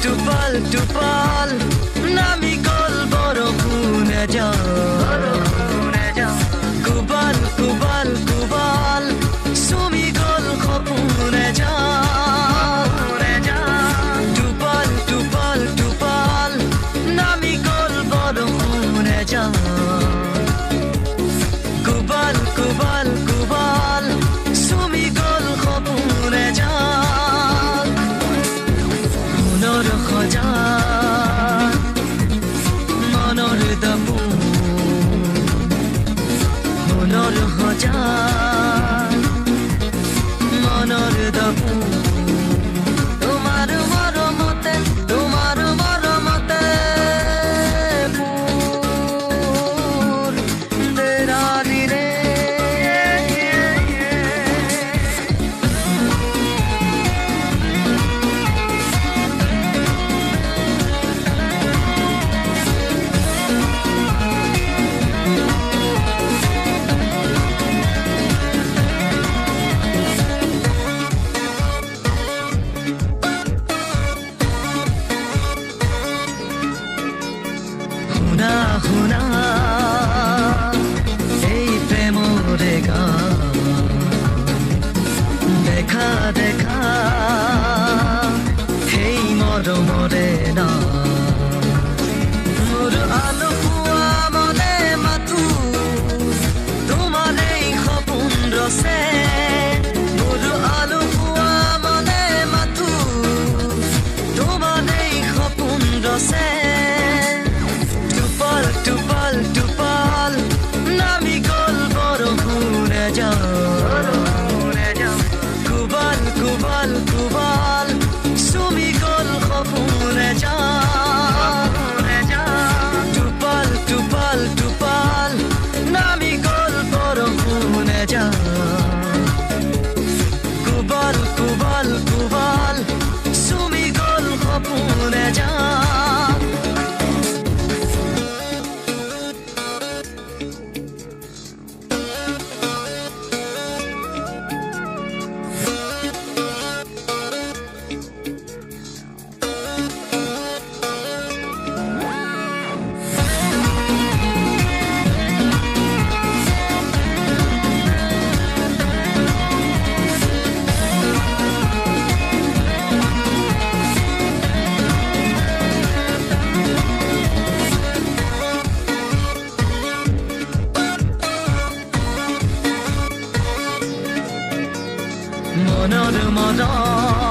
টোপাল টোপাল নামি গল বৰষুণে কোবাল কোবাল কোবাল চুমি গল সপোনে টোপাল টোপাল টোপাল নামি গল বৰষুণে কোবাল কোবাল কোবাল চুমি গল সপোনে মনৰ সজাত মনৰ দাপু মনৰ সজাত মনৰ দাপু তোমাৰ মৰমতে মোৰ দেৰালিৰে শুনা শুনা এই প্ৰেমৰে গান দেখা দেখা সেই মৰমৰে নাম মোৰ আলসুৱা মনে মাতো তোমাৰ এই সপোন ৰচে মোৰ আলসুৱা মনে মাতো তোমাৰ এই সপোন ৰচে টোপাল টোপাল টোপাল নামি গল বৰষুণে কোবাল কোবাল কোবাল চুমি গল সপোনে টোপাল টোপাল টোপাল নামি গল বৰষুণে কোবাল কোবাল কোবাল চুমি গল সপোনে মনৰ মনত